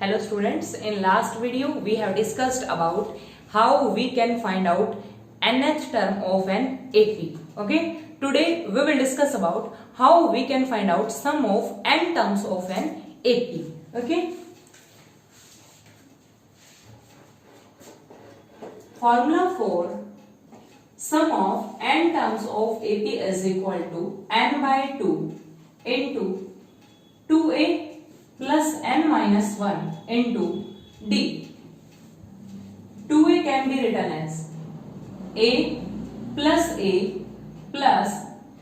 Hello students, in last video we have discussed about how we can find out nth term of an AP. Okay, today we will discuss about how we can find out sum of n terms of an AP. Okay, formula for sum of n terms of AP is equal to n by 2 into 2a plus n minus 1 into d. 2a can be written as a plus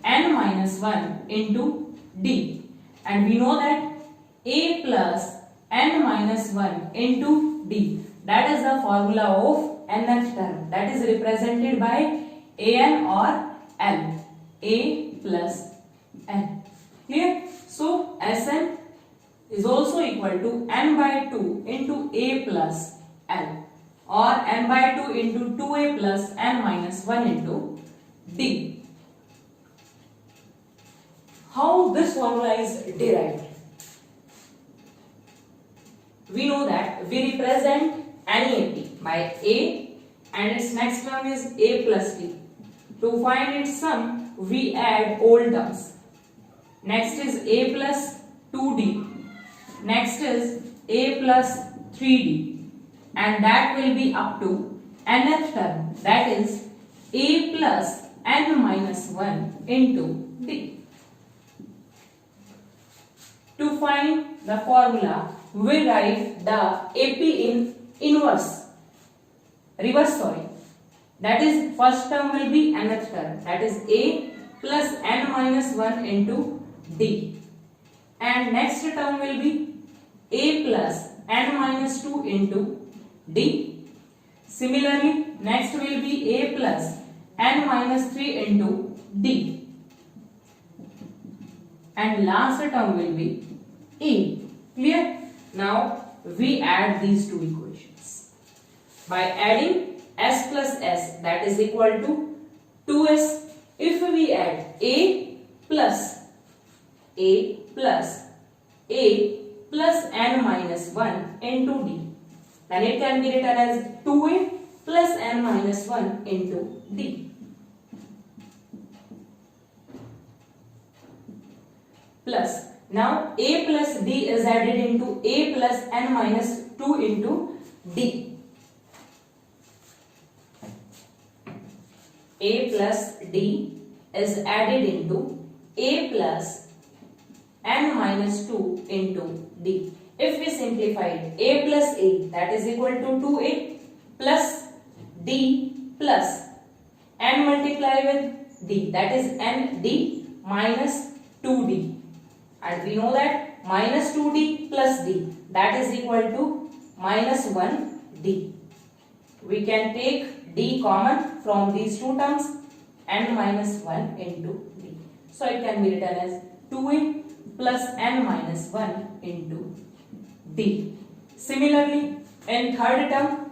n minus 1 into d, and we know that a plus n minus 1 into d, that is the formula of nth term, that is represented by an or l, a plus n. Clear? So Sn is also equal to n by 2 into a plus l, or n by 2 into 2a plus n minus 1 into d. How this formula is derived? We know that we represent any AP by a and its next term is a plus d. To find its sum, we add all terms. Next is a plus 2d. Next is a plus 3d, and that will be up to nth term, that is a plus n minus 1 into d. To find the formula, we write the AP in reverse. That is, first term will be nth term, that is a plus n minus 1 into d, and next term will be a plus n minus 2 into d. Similarly, next will be a plus n minus 3 into d, and last term will be a. Clear? Now we add these two equations by adding s plus s, that is equal to 2s. If we add a plus n minus 1 into d, then it can be written as 2a plus n minus 1 into d. Plus, now a plus d is added into a plus n minus 2 into d. A plus d is added into a plus n minus 2 into d. If we simplify it, a plus a, that is equal to 2a plus d plus n multiply with d, that is n d minus 2d, and we know that minus 2d plus d, that is equal to minus 1d. We can take d common from these two terms, n minus 1 into d. So it can be written as 2a plus n minus 1 into d. Similarly, in third term,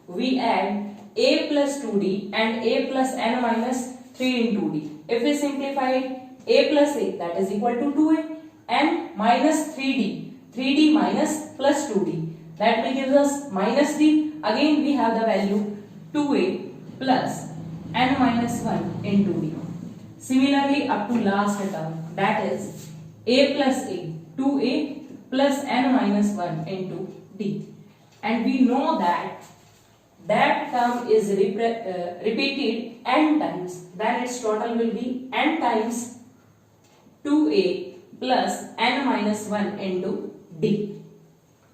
we add a plus 2d and a plus n minus 3 into d. If we simplify it, a plus a, that is equal to 2a, n minus 3d minus plus 2d, that will give us minus d. Again we have the value 2a plus n minus 1 into d. Similarly, up to last term, that is a plus a, 2a plus n minus 1 into d, and we know that term is repeated n times, then its total will be n times 2a plus n minus 1 into d,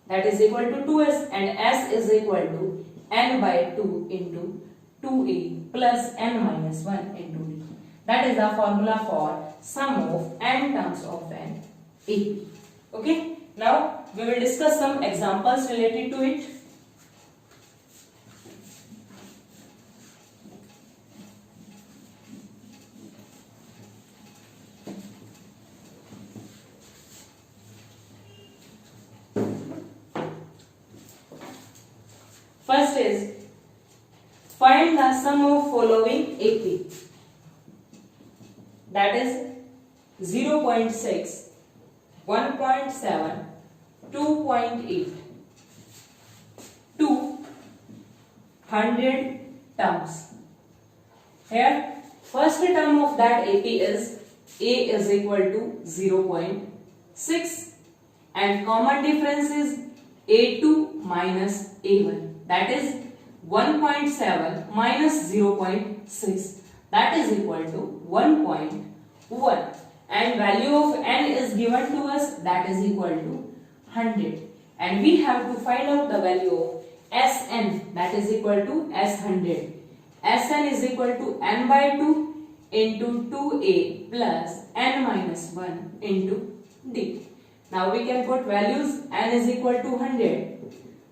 that is equal to 2s, and s is equal to n by 2 into 2a plus n minus 1 into d. That is the formula for sum of n terms of an AP. Okay, now we will discuss some examples related to it. First is, find the sum of following AP, that is 0.6, 1.7, 2.8. 100 terms. Here, first term of that AP is A is equal to 0.6 and common difference is A2 minus A1, that is 1.7 minus 0.6, that is equal to 1.1, and value of n is given to us, that is equal to 100, and we have to find out the value of Sn, that is equal to S100. Sn is equal to n by 2 into 2a plus n minus 1 into d. Now we can put values. N is equal to 100,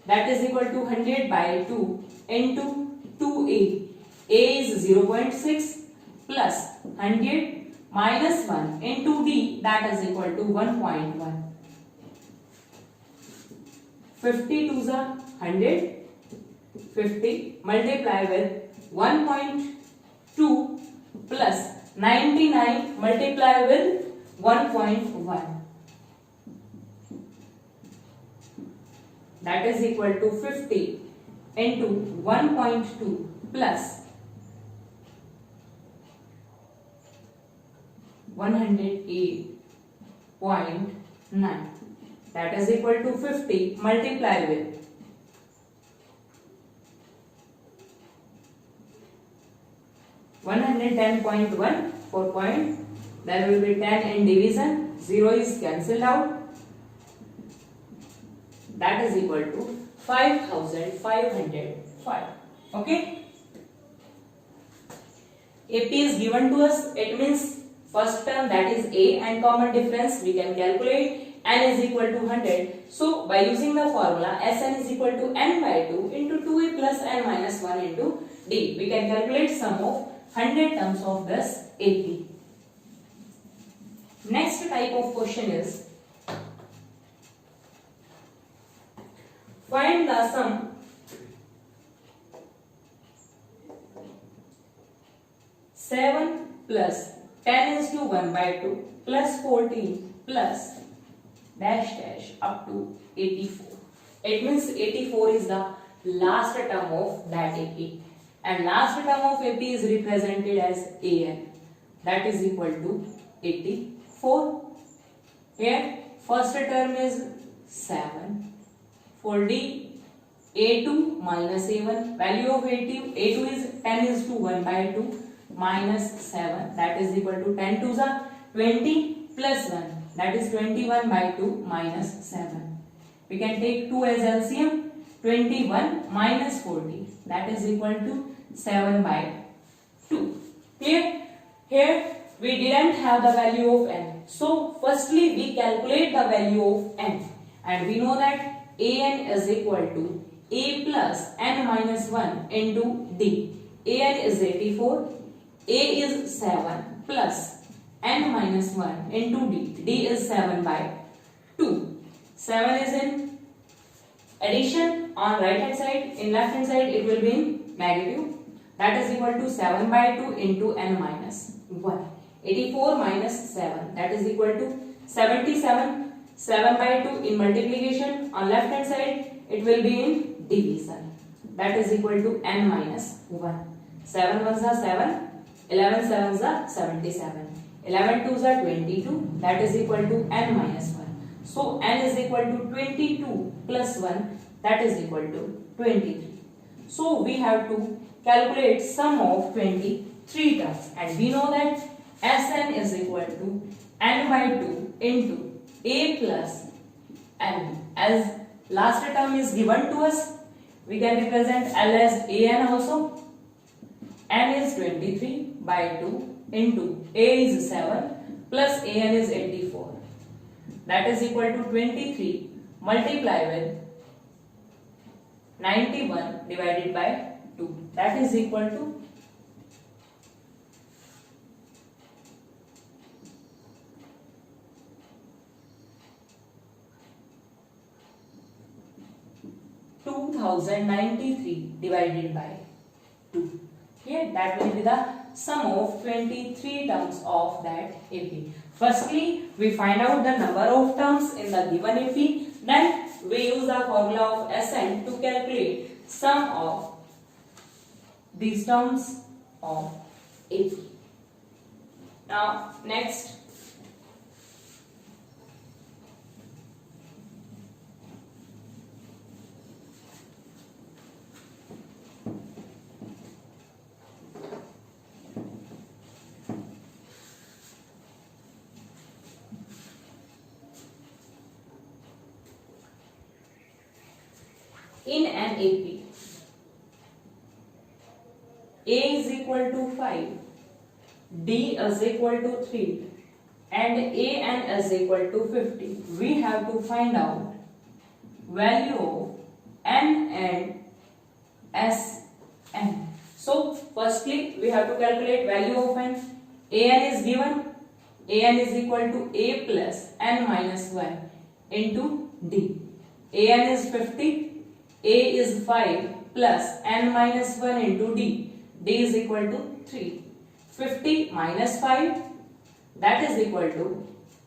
that is equal to 100 by 2 into 2a. A is 0.6 plus 100 minus 1 into d, that is equal to 1.1. 50 to the 100, 50 multiply with 1.2 plus 99 multiply with 1.1, that is equal to 50 into 1.2 plus 108.9, that is equal to 50 multiply with 110.1, 4 point, there will be 10 in division, 0 is cancelled out, that is equal to 5505. Okay, AP is given to us, it means first term, that is A, and common difference we can calculate, n is equal to 100. So by using the formula Sn is equal to n by 2 into 2a plus n minus 1 into d, we can calculate sum of 100 terms of this AP. Next type of question is, find the sum (7 plus 10 is to 1 by 2 plus 14 plus dash dash up to 84. It means 84 is the last term of that AP, and last term of AP is represented as AN, that is equal to 84. Here first term is 7. For D, A2 minus A1, value of A2 is 10 is to 1 by 2 minus 7, that is equal to 10 to the 20 plus 1, that is 21 by 2 minus 7. We can take 2 as LCM, 21 minus 40, that is equal to 7 by 2. Clear? Here we didn't have the value of n. So firstly we calculate the value of n, and we know that An is equal to A plus n minus 1 into D. An is 84, A is 7 plus n minus 1 into D. D is 7 by 2. 7 is in addition on right hand side, in left hand side it will be in negative, that is equal to 7 by 2 into n minus 1. 84 minus 7, that is equal to 77. 7 by 2 in multiplication, on left hand side it will be in division, that is equal to n minus 1. 7 ones are 7, 11 sevens are 77, 11 twos are 22, that is equal to n minus 1. So n is equal to 22 plus 1, that is equal to 23. So we have to calculate sum of 23 terms, and we know that Sn is equal to n by 2 into A plus n. As last term is given to us, we can represent L as An also. N is 23 by 2 into A is 7 plus An is 84, that is equal to 23 multiply with 91 divided by 2, that is equal to 2093 divided by 2. Here that will be the sum of 23 terms of that AP. Firstly, we find out the number of terms in the given AP. Then we use the formula of Sn to calculate sum of these terms of AP. Now next, in an AP, A is equal to 5, D is equal to 3 and AN is equal to 50. We have to find out value of N and Sn. So firstly we have to calculate value of N. AN is given. AN is equal to A plus N minus 1 into D. AN is 50. A is 5 plus N minus 1 into D. D is equal to 3. 50 minus 5, that is equal to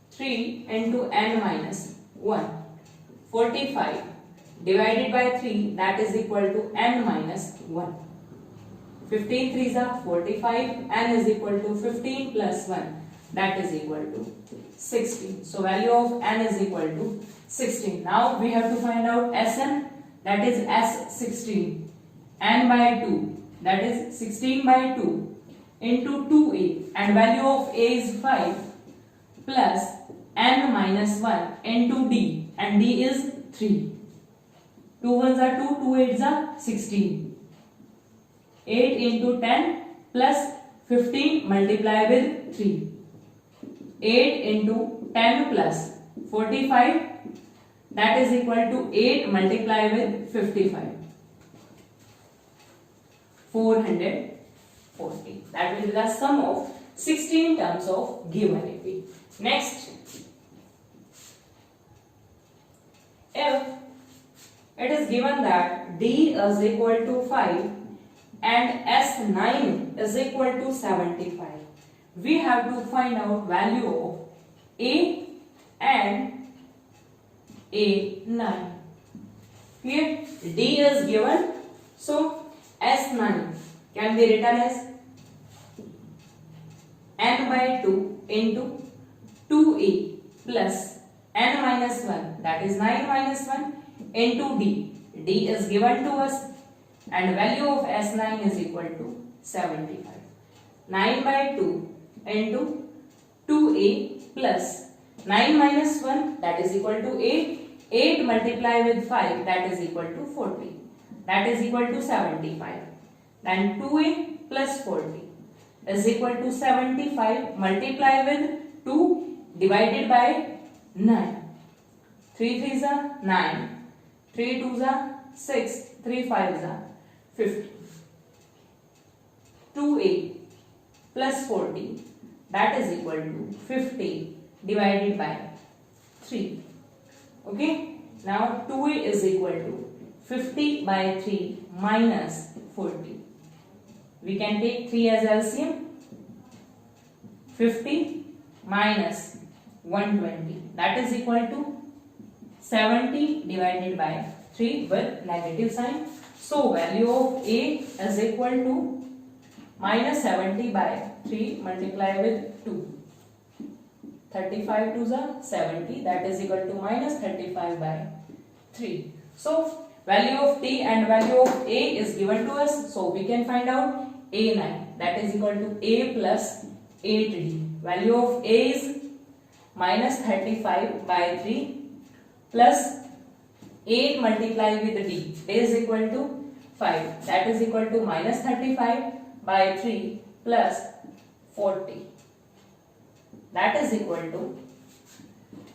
3 into N minus 1. 45 divided by 3, that is equal to N minus 1. 15 3s are 45. N is equal to 15 plus 1, that is equal to 16. So value of N is equal to 16. Now we have to find out Sn, that is S16. N by 2, that is 16 by 2 into 2A, and value of A is 5 plus N minus 1 into D, and D is 3. 2 1s are 2, 2 8s are 16. 8 into 10 plus 15 multiply with 3. 8 into 10 plus 45, that is equal to 8 multiply with 55. 440. That will be the sum of 16 terms of given AP. Next, if it is given that D is equal to 5 and S9 is equal to 75, we have to find out value of A and A9. Clear? D is given, so S9 can be written as N by 2 into 2A plus N minus 1, that is 9 minus 1 into D. D is given to us and value of S9 is equal to 75. 9 by 2 into 2A plus 9 minus 1, that is equal to 8. 8 multiply with 5, that is equal to 40. That is equal to 75. Then 2A plus 40 is equal to 75 multiply with 2 divided by 9. 3 3s are 9. 3 2s are 6. 3 5s are 50. 2A plus 40, that is equal to 50 divided by 3. Okay. Now 2A is equal to 50 by 3 minus 40. We can take 3 as LCM. 50 minus 120, that is equal to 70 divided by 3 with negative sign. So value of A is equal to minus 70 by 3 multiply with 2. 35 2s are 70, that is equal to minus 35 by 3. So value of T and value of A is given to us, so we can find out A9, that is equal to A plus 8D. Value of A is minus 35 by 3 plus 8 multiply with D. D is equal to 5, that is equal to minus 35 by 3 plus 40. That is equal to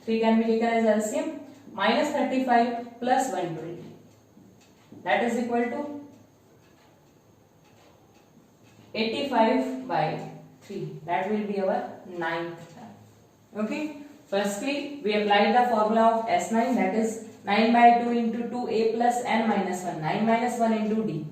3 can be taken as LCM. Minus 35 plus 120. That is equal to 85 by 3. That will be our ninth term. Okay. Firstly, we apply the formula of S9, that is 9 by 2 into 2A plus N minus 1. 9 minus 1 into D.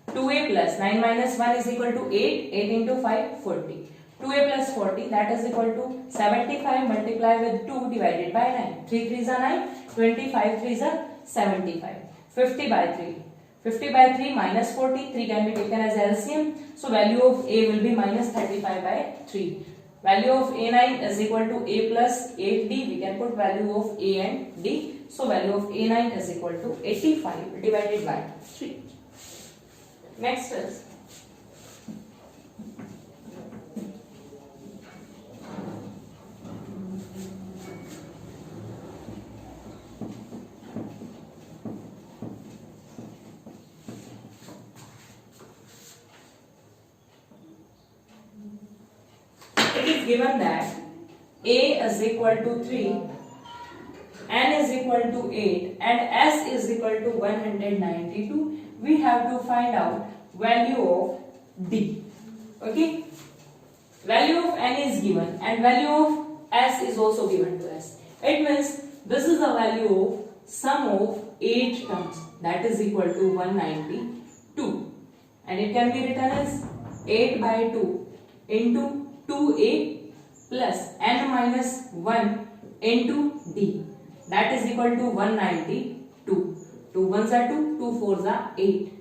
2A plus 9 minus 1 is equal to 8. 8 into 5, 40. 2A plus 40, that is equal to 75 multiply with 2 divided by 9. 3 3s are 9. 25 3s are 75. 50 by 3. 50 by 3 minus 40, 3 can be taken as LCM. So value of A will be minus 35 by 3. Value of A9 is equal to A plus 8D. We can put value of A and D. So value of A9 is equal to 85 divided by 3. Next is given that A is equal to 3, N is equal to 8 and S is equal to 192, we have to find out value of D. Okay, value of N is given and value of S is also given to us. It means this is the value of sum of 8 terms, that is equal to 192, and it can be written as 8 by 2 into 2A plus N minus 1 into D, that is equal to 192. 2 1s are 2, 2 4s are 8,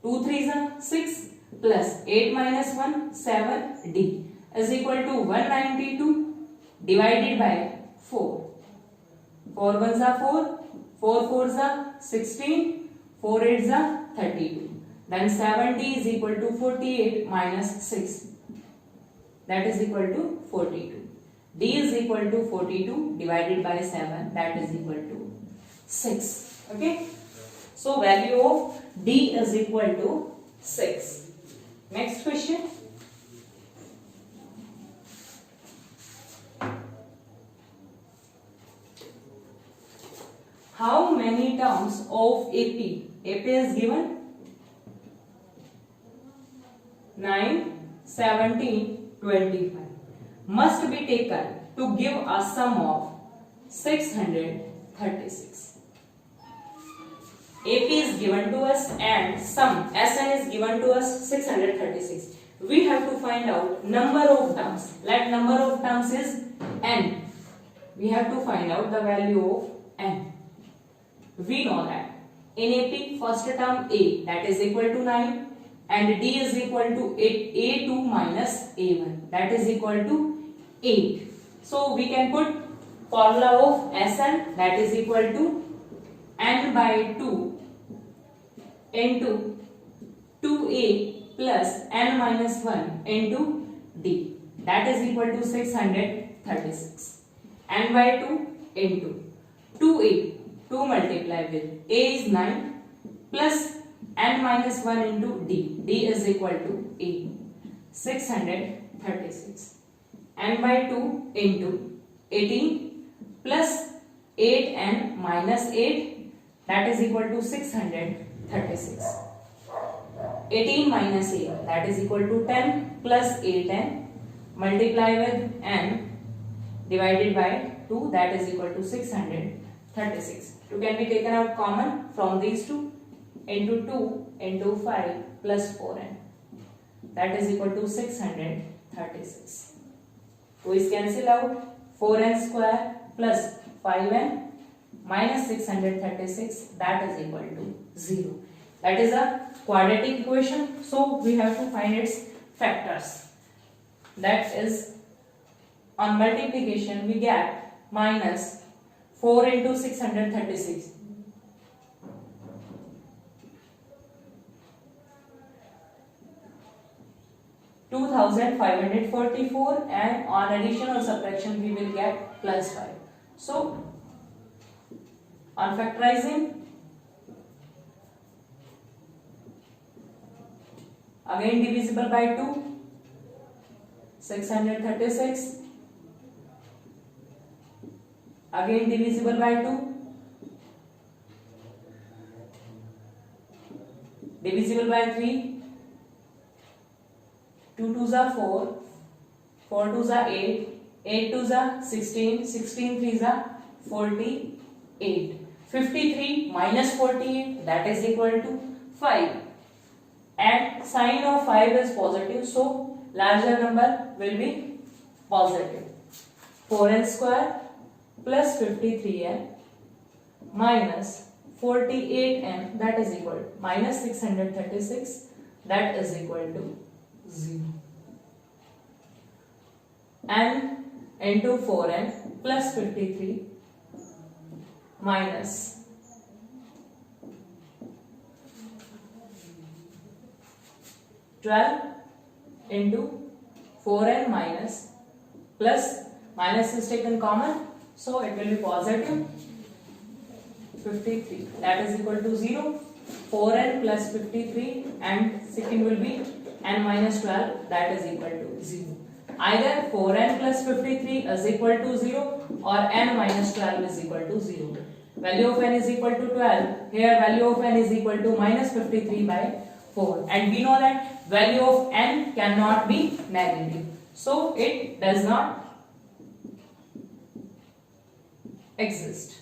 2 3s are 6 plus 8 minus 1 7 D is equal to 192 divided by 4. 4 1s are 4, 4 4s are 16, 4 8s are 32. Then 7D is equal to 48 minus 6. That is equal to 42. D is equal to 42 divided by 7. That is equal to 6. Okay. So value of D is equal to 6. Next question. How many terms of AP? AP is given 9, 17, 25 must be taken to give a sum of 636. AP is given to us and sum SN is given to us 636. We have to find out number of terms. Let number of terms is N. We have to find out the value of N. We know that in AP first term A, that is equal to 9. And D is equal to A2 minus A1, that is equal to 8. So we can put formula of Sn, that is equal to N by 2 into 2A plus N minus 1 into D, that is equal to 636. N by 2 into 2A, 2 multiply with A is 9 plus N minus 1 into D. D is equal to 8. 636. N by 2 into 18 plus 8N minus 8, that is equal to 636. 18 minus 8, that is equal to 10 plus 8N multiply with N divided by 2, that is equal to 636. 2 can be taken out common from these two. Into 2 into 5 plus 4n, that is equal to 636. 2 is cancelled out. 4n square plus 5n minus 636, that is equal to 0. That is a quadratic equation, so we have to find its factors. That is, on multiplication we get minus 4 into 636. 2544, and on addition or subtraction we will get plus 5. So on factorizing, again divisible by 2, 636, again divisible by 2, divisible by 3, 2 2s are 4, 4 2s are 8, 8 2s are 16, 16 3s are 48. 53 minus 48, that is equal to 5. And sign of 5 is positive, so larger number will be positive. 4n square plus 53n minus 48n, that is equal to minus 636, that is equal to 0. n into 4n plus 53 minus 12 into 4n minus plus minus is taken common, so it will be positive 53, that is equal to 0. 4n plus 53 and second will be n minus 12, that is equal to 0. Either 4n plus 53 is equal to 0 or n minus 12 is equal to 0. Value of n is equal to 12. Here value of n is equal to minus 53 by 4. And we know that value of n cannot be negative. So it does not exist.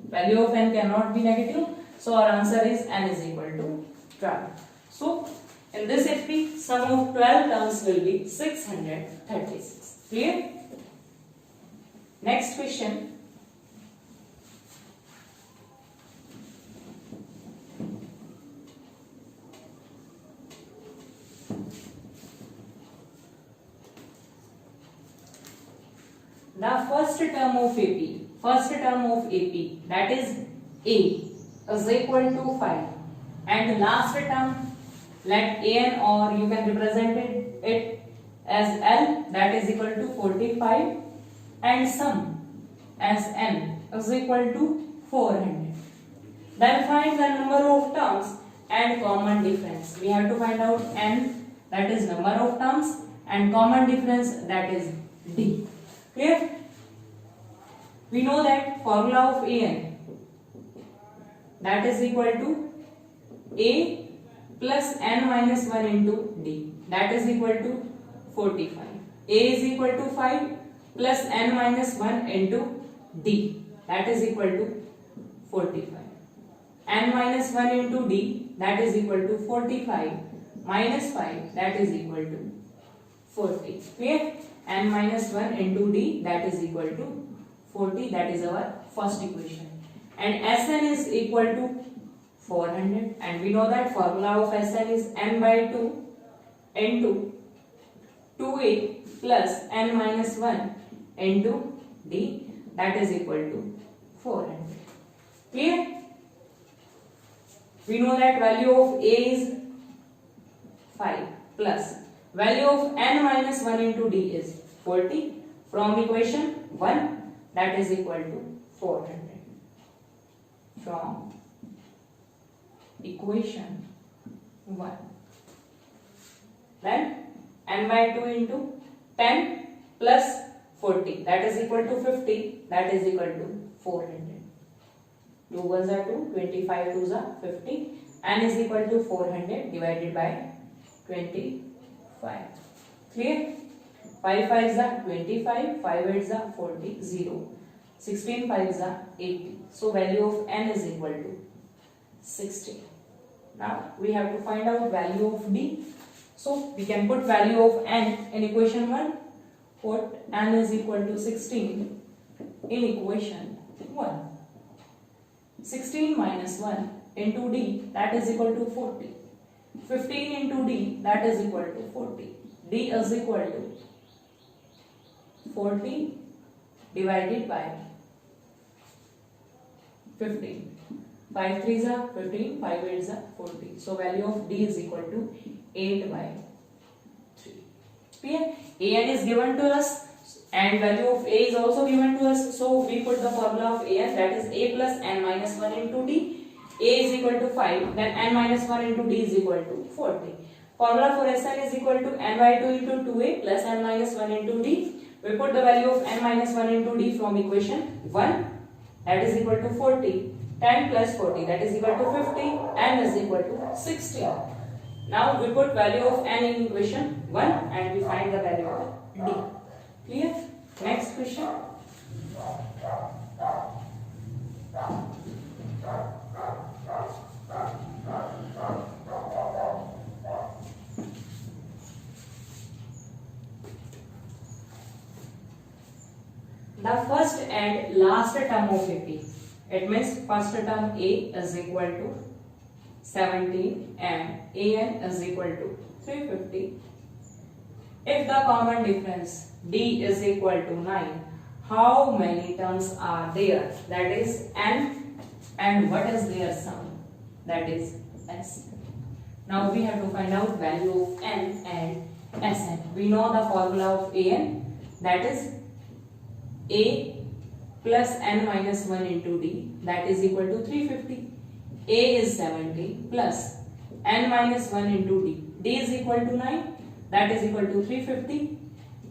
Value of n cannot be negative. So our answer is n is equal to 12. So in this HP, sum of 12 terms will be 636. Clear? Next question. The first term of AP, that is A, is equal to 5, and the last term, let an or you can represent it as L, that is equal to 45, and sum as N is equal to 400. Then find the number of terms and common difference. We have to find out N, that is number of terms, and common difference, that is D. Clear? We know that formula of An, that is equal to A plus n minus 1 into D, that is equal to 45. A is equal to 5 plus n minus 1 into D, that is equal to 45. N minus 1 into D, that is equal to 45 minus 5, that is equal to 40. Clear? N minus 1 into D, that is equal to 40, that is our first equation. And Sn is equal to 400, and we know that formula of Sn is n by 2 into 2a plus n minus 1 into D, that is equal to 400. Clear? We know that value of A is 5 plus value of n minus 1 into D is 40 from equation 1, that is equal to 400. From equation 1. Then n by 2 into 10 plus 40, that is equal to 50, that is equal to 400. 2 ones are 2, 25 2s are 50. N is equal to 400 divided by 25. Clear? 5 5s are 25, 5 8s are 40, 0. 16 5s are 80. So value of n is equal to 60. Now we have to find out value of D. So we can put value of n in equation 1. Put n is equal to 16 in equation 1. 16 minus 1 into D, that is equal to 40. 15 into D, that is equal to 40. D is equal to 40 divided by 15. 5 3s are 15, 5 8s are 40. So value of D is equal to 8 by 3. Clear? An is given to us and value of A is also given to us. So we put the formula of An, that is A plus n minus 1 into D. A is equal to 5, then n minus 1 into D is equal to 40. Formula for Sn is equal to n by 2 into 2a plus n minus 1 into D. We put the value of n minus 1 into D from equation 1, that is equal to 40. 10 plus 40, that is equal to 50. N is equal to 60. Now we put value of n in equation 1 and we find the value of D. Clear? Next question. The first and last term of AP, It means first term A is equal to 17 and AN is equal to 350. If the common difference D is equal to 9, how many terms are there? That is N, and what is their sum? That is S. Now we have to find out value of N and Sn. We know the formula of An, that is A plus N minus 1 into D, that is equal to 350. A is 70 plus N minus 1 into D. D is equal to 9, that is equal to 350.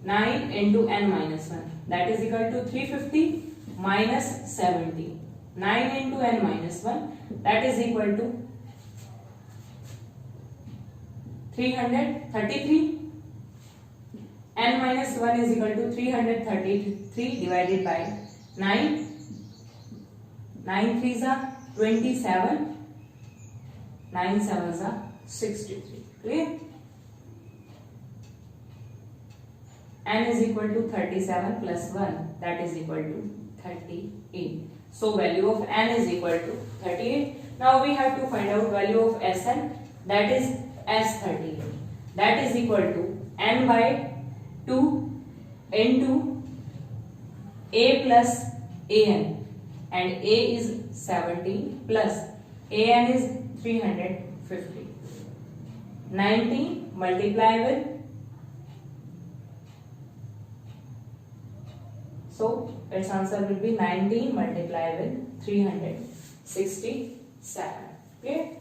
9 into N minus 1, that is equal to 350 minus 70. 9 into N minus 1, that is equal to 333. N minus 1 is equal to 333 divided by 9. 9 3s are 27. 9 7s are 63. Clear? N is equal to 37 plus 1, that is equal to 38. So value of N is equal to 38. Now we have to find out value of Sn, that is S38. That is equal to N by 2 into A plus An, and A is 17 plus An is 350. 90 multiply with, so its answer will be 19 multiply with 367. Okay?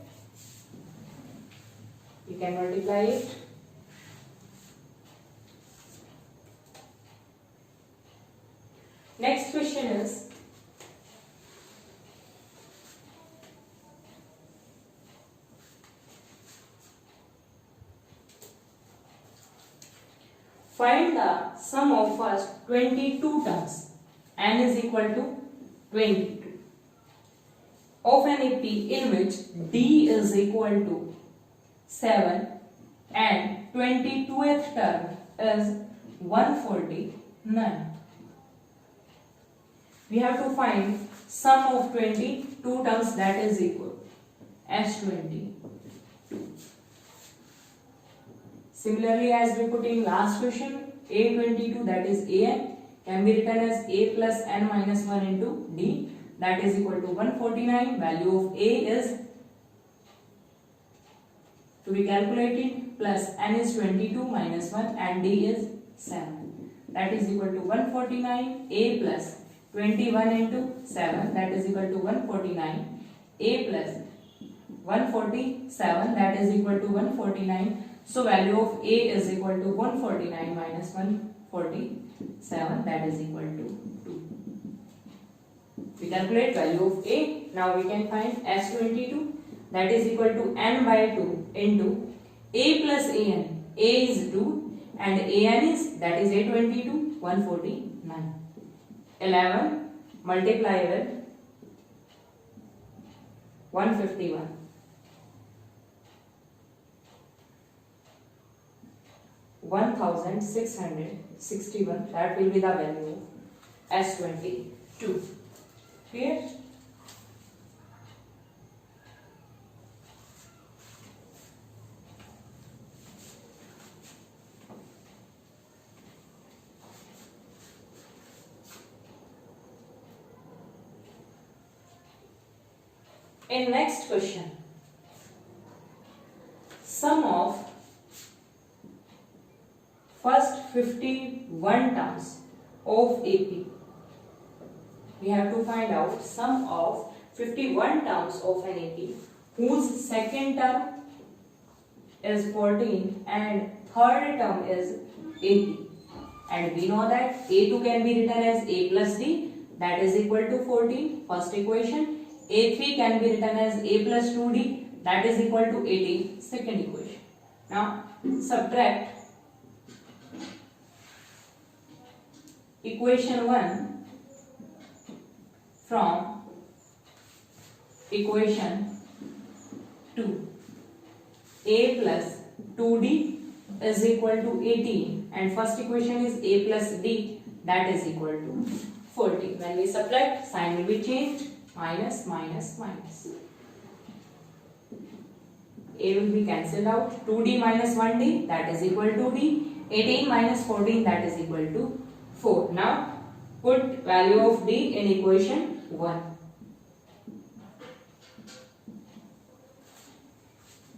You can multiply it. Next question is, find the sum of first 22 terms. N is equal to 22 of an AP in which D is equal to 7 and 22th term is 149. We have to find sum of 22 terms, that is equal S22. Similarly, as we put in last question, A22, that is An, can be written as A plus N minus 1 into D, that is equal to 149. Value of A is to be calculated, plus N is 22 minus 1 and D is 7. That is equal to 149. A plus 21 into 7, that is equal to 149. A plus 147, that is equal to 149. So value of A is equal to 149 minus 147, that is equal to 2. We calculate value of A. Now we can find S22, that is equal to N by 2 into A plus An. A is 2 and An is, that is A22, 149. 11 multiply with 151. 1661, that will be the value of S22. Clear? In next question, sum of first 51 terms of AP. We have to find out sum of 51 terms of an AP whose second term is 14 and third term is 80. And we know that A2 can be written as A plus D, that is equal to 14, first equation. A3 can be written as A plus 2D, that is equal to 80, second equation. Now subtract equation 1 from equation 2. A plus 2D is equal to 18 and first equation is A plus D, that is equal to 40. When we subtract, sign will be changed. minus minus minus. A will be cancelled out. 2d minus 1d, that is equal to d. 18 minus 14, that is equal to 4. Now put value of d in equation 1.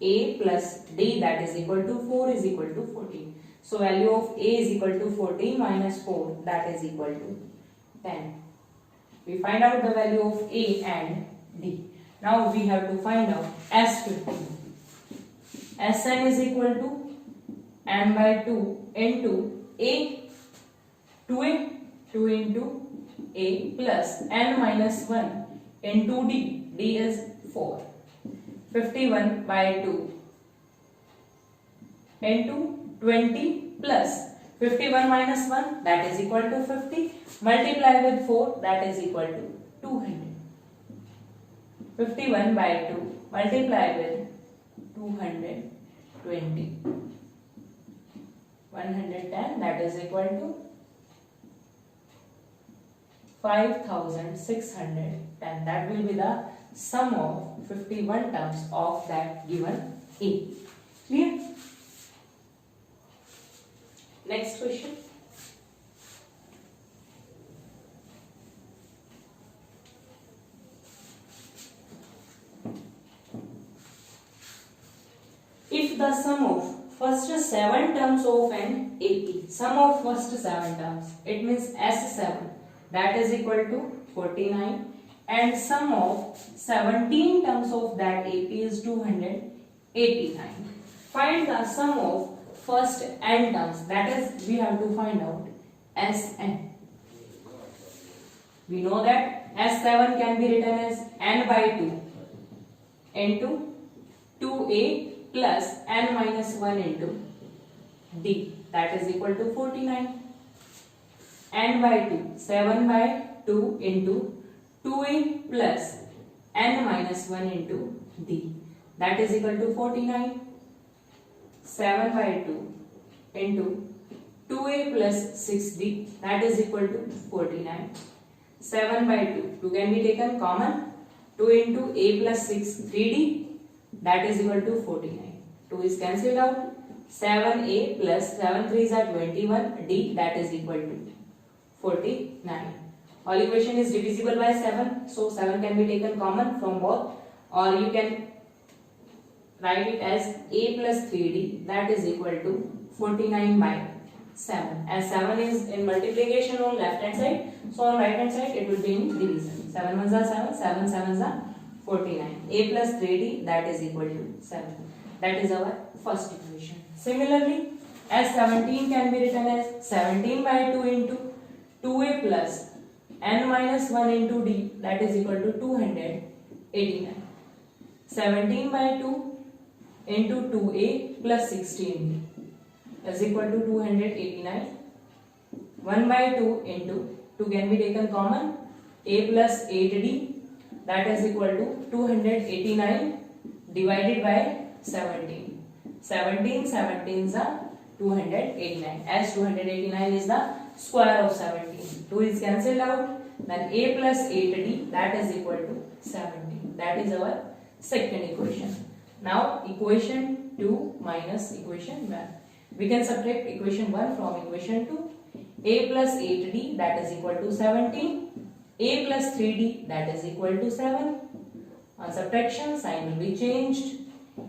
A plus d, that is equal to 4, is equal to 14. So value of A is equal to 14 minus 4, that is equal to 10. We find out the value of A and D. Now we have to find out S15. Sn is equal to n by 2 into A, 2A, 2 into A plus n minus 1 into D. D is 4. 51 by 2 into 20 plus 51 minus 1, that is equal to 50, multiply with 4, that is equal to 200. 51 by 2 multiply with 220. 110, that is equal to 5610. That will be the sum of 51 terms of that given A. Clear? Next question. If the sum of first 7 terms of an AP, sum of first 7 terms, it means S7, that is equal to 49, and sum of 17 terms of that AP is 289. Find the sum of first n terms, that is we have to find out Sn. We know that S7 can be written as n by 2 into 2A plus n minus 1 into D, that is equal to 49. N by 2, 7 by 2 into 2A plus n minus 1 into D, that is equal to 49. 7 by 2 into 2A plus 6D, that is equal to 49. 7 by 2, 2 can be taken common. 2 into A plus 6, 3D, that is equal to 49. 2 is cancelled out. 7A plus 7 3s are 21, D, that is equal to 49. All equation is divisible by 7, so 7 can be taken common from both, or you can write it as A plus 3D, that is equal to 49 by 7. As 7 is in multiplication on left hand side, so on right hand side it will be in division. 7 ones are 7, 7 sevens are 49. A plus 3D, that is equal to 7. That is our first equation. Similarly, as 17 can be written as 17 by 2 into 2A plus n minus 1 into D, that is equal to 289. 17 by 2 into 2A plus 16D is equal to 289. 1 by 2 into 2 can be taken common, A plus 8D, that is equal to 289 divided by 17. 17 17s are 289, as 289 is the square of 17. 2 is cancelled out, then A plus 8D, that is equal to 17. That is our second equation. Now equation 2 minus equation 1. We can subtract equation 1 from equation 2. A plus 8D, that is equal to 17. A plus 3D, that is equal to 7. On subtraction, sign will be changed.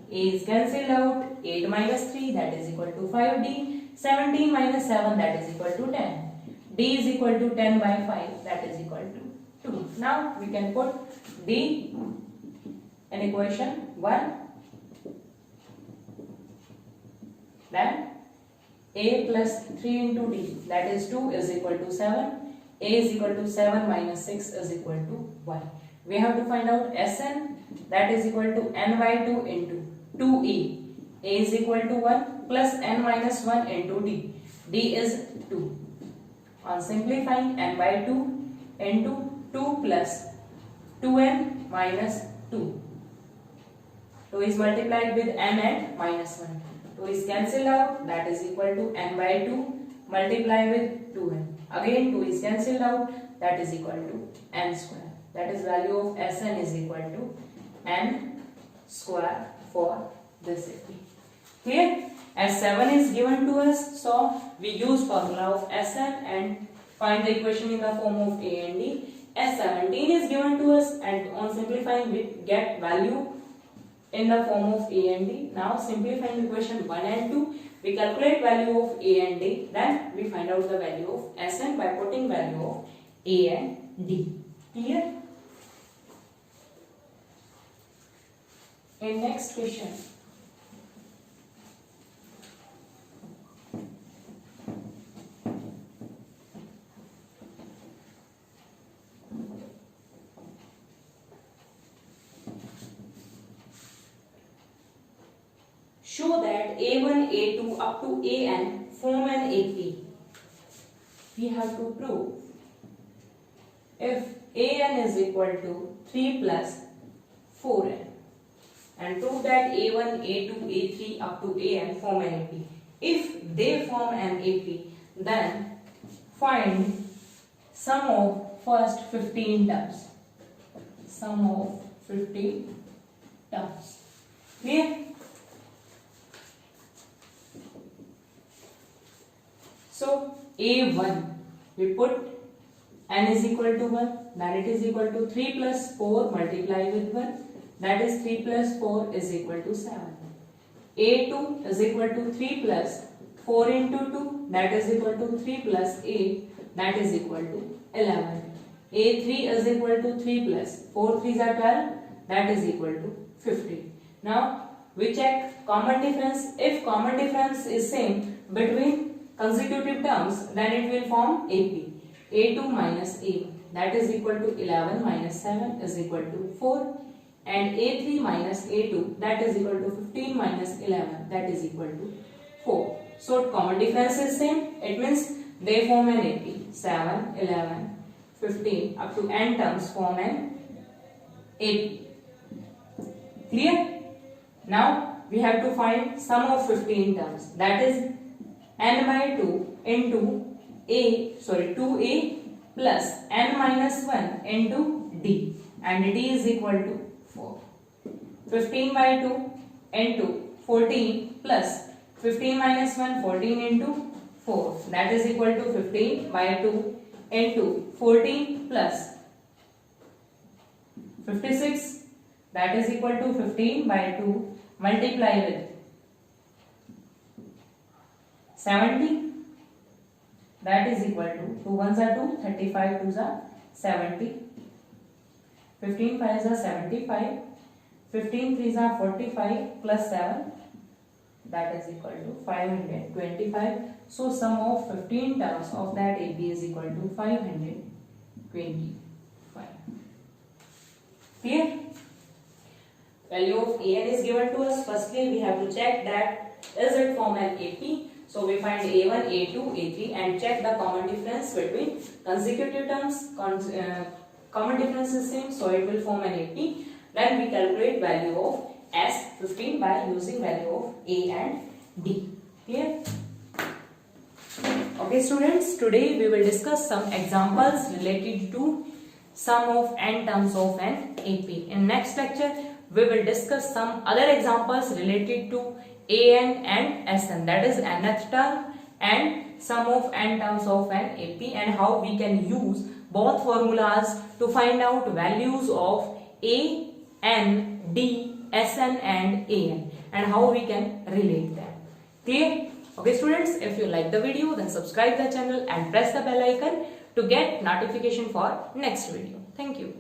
A is cancelled out. 8 minus 3, that is equal to 5D. 17 minus 7, that is equal to 10. D is equal to 10 by 5, that is equal to 2. Now we can put D in equation 1. Then A plus 3 into D, that is 2, is equal to 7. A is equal to 7 minus 6 is equal to 1. We have to find out Sn, that is equal to n by 2 into 2E. A is equal to 1 plus n minus 1 into D. D is 2. On simplifying, n by 2 into 2 plus 2n minus 2. 2 is multiplied with n and minus 1. 2 is cancelled out, that is equal to n by 2 multiply with 2n. Again 2 is cancelled out, that is equal to n square. that is value of Sn is equal to n square for this AP. Clear? As 7 is given to us, so we use formula of Sn and find the equation in the form of A and D. As 17 is given to us, and on simplifying we get value in the form of A and D. Now simplifying equation 1 and 2, we calculate value of A and D, then we find out the value of Sn by putting value of A and D. Clear? In next question, show that A1, A2 up to AN form an AP. We have to prove if AN is equal to 3 plus 4n and prove that A1, A2, A3 up to AN form an AP. If they form an AP, then find sum of first 15 terms. Sum of 15 terms. Clear? So A1, we put n is equal to 1, then it is equal to 3 plus 4 multiply with 1, that is 3 plus 4 is equal to 7. A2 is equal to 3 plus 4 into 2, that is equal to 3 plus 8, that is equal to 11. A3 is equal to 3 plus 4 3s are 12, that is equal to 15. Now we check common difference. If common difference is same between consecutive terms, then it will form AP. A2 minus A1, that is equal to 11 minus 7 is equal to 4, and A3 minus A2, that is equal to 15 minus 11, that is equal to 4. So common difference is same, it means they form an AP. 7, 11, 15 up to n terms form an AP. Clear? Now we have to find sum of 15 terms, that is n by 2 into 2a plus n minus 1 into d, and d is equal to 4. 15 by 2 into 14 plus 15 minus 1, 14 into 4, that is equal to 15 by 2 into 14 plus 56, that is equal to 15 by 2 multiply with 70, that is equal to 2 1s are 2, 35 2s are 70, 15 5s are 75, 15 3s are 45 plus 7, that is equal to 525. So sum of 15 terms of that AP is equal to 525. Clear? Value of AN is given to us. Firstly, we have to check that is it form an AP. So we find A1, A2, A3 and check the common difference between consecutive terms. Common difference is same, so it will form an AP. Then we calculate value of S15 by using value of A and D. Clear? Okay students, today we will discuss some examples related to sum of n terms of an AP. In next lecture, we will discuss some other examples related to AN and SN, that is nth term and sum of n terms of an AP, and how we can use both formulas to find out values of A, N, D, Sn and An, and how we can relate them. Clear? Okay students, if you like the video, then subscribe the channel and press the bell icon to get notification for next video. Thank you.